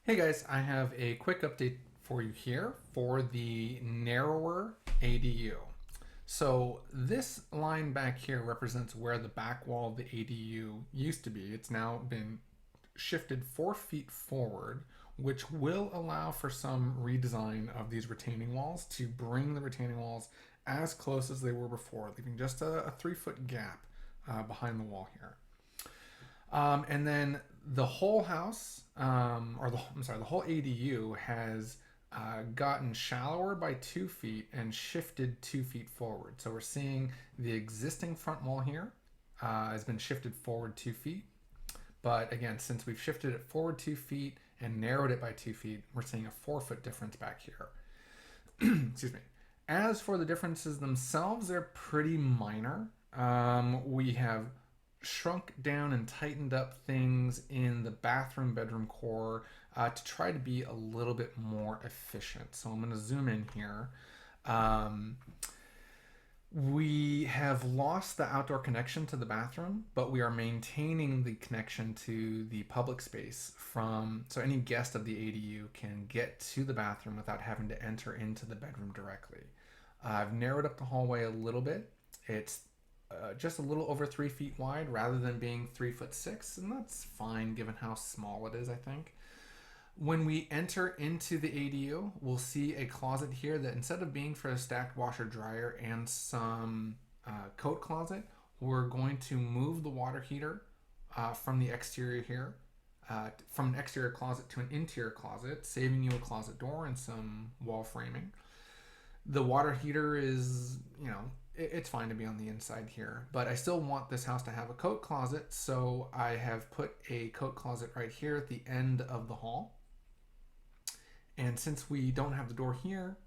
Hey guys, I have a quick update for you here for the narrower ADU. So this line back here represents where the back wall of the ADU used to be. It's now been shifted 4 feet forward, which will allow for some redesign of these retaining walls to bring the retaining walls as close as they were before, leaving just a 3 foot gap behind the wall here. And then the whole house, the whole ADU has gotten shallower by 2 feet and shifted 2 feet forward. So we're seeing the existing front wall here has been shifted forward 2 feet. But again, since we've shifted it forward 2 feet and narrowed it by 2 feet, we're seeing a 4 foot difference back here. Excuse me. As for the differences themselves, they're pretty minor. We have shrunk down and tightened up things in the bathroom bedroom core to try to be a little bit more efficient. So I'm going to zoom in here. We have lost the outdoor connection to the bathroom, but we are maintaining the connection to the public space so any guest of the ADU can get to the bathroom without having to enter into the bedroom directly. I've narrowed up the hallway a little bit. It's just a little over 3 feet wide rather than being 3'6", and that's fine given how small it is, I think. When we enter into the ADU, we'll see a closet here that instead of being for a stacked washer dryer and some coat closet, we're going to move the water heater from the exterior here, from an exterior closet to an interior closet, saving you a closet door and some wall framing. The water heater is, it's fine to be on the inside here, but I still want this house to have a coat closet, so I have put a coat closet right here at the end of the hall. And since we don't have the door here,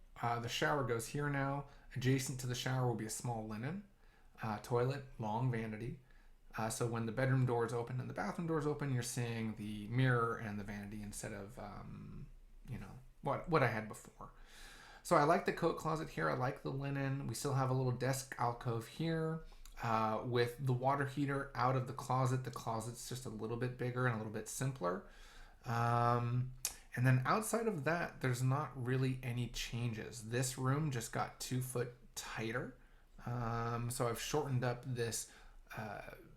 the shower goes here now. Adjacent to the shower will be a small linen toilet, long vanity. So when the bedroom door is open and the bathroom door is open, you're seeing the mirror and the vanity instead of, what I had before. So I like the coat closet here. I like the linen. We still have a little desk alcove here with the water heater out of the closet. The closet's just a little bit bigger and a little bit simpler. And then outside of that, there's not really any changes. This room just got 2 foot tighter. So I've shortened up this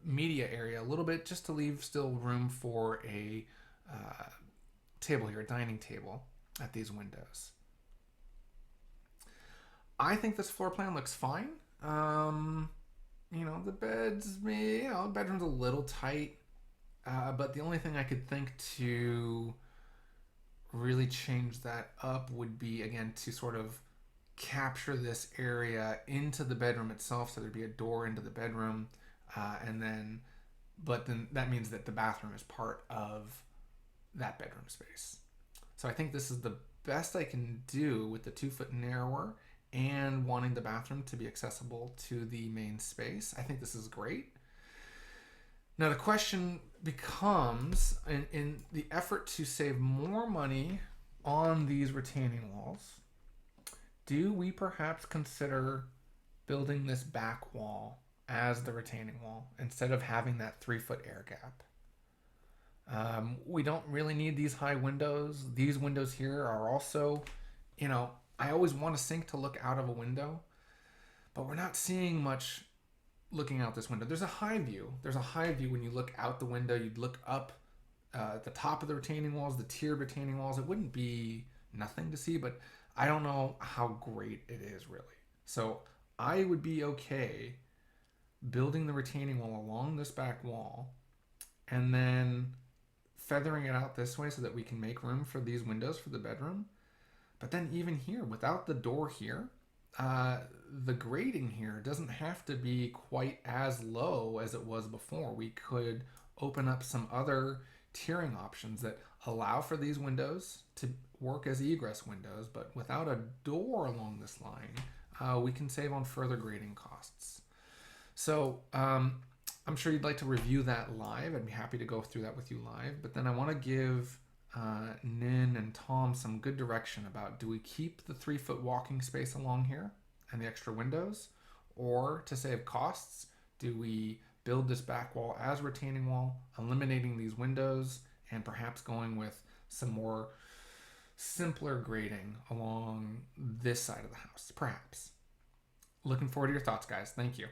media area a little bit just to leave still room for a table here, a dining table at these windows. I think this floor plan looks fine. The bedroom's a little tight, but the only thing I could think to really change that up would be, again, to sort of capture this area into the bedroom itself, so there'd be a door into the bedroom, but then that means that the bathroom is part of that bedroom space. So I think this is the best I can do with the 2 foot narrower and wanting the bathroom to be accessible to the main space. I think this is great. Now the question becomes, in the effort to save more money on these retaining walls, do we perhaps consider building this back wall as the retaining wall instead of having that 3 foot air gap? We don't really need these high windows. These windows here are also, I always want a sink to look out of a window, but we're not seeing much looking out this window. There's a high view. When you look out the window. You'd look up at the top of the retaining walls, the tiered retaining walls. It wouldn't be nothing to see, but I don't know how great it is really. So I would be okay building the retaining wall along this back wall and then feathering it out this way so that we can make room for these windows for the bedroom. But then even here, without the door here, the grading here doesn't have to be quite as low as it was before. We could open up some other tiering options that allow for these windows to work as egress windows, but without a door along this line, we can save on further grading costs. So I'm sure you'd like to review that live. I'd be happy to go through that with you live, but then I want to give Nin and Tom some good direction about, do we keep the 3 foot walking space along here and the extra windows, or to save costs, do we build this back wall as retaining wall, eliminating these windows, and perhaps going with some more simpler grading along this side of the house, perhaps. Looking forward to your thoughts, guys. Thank you.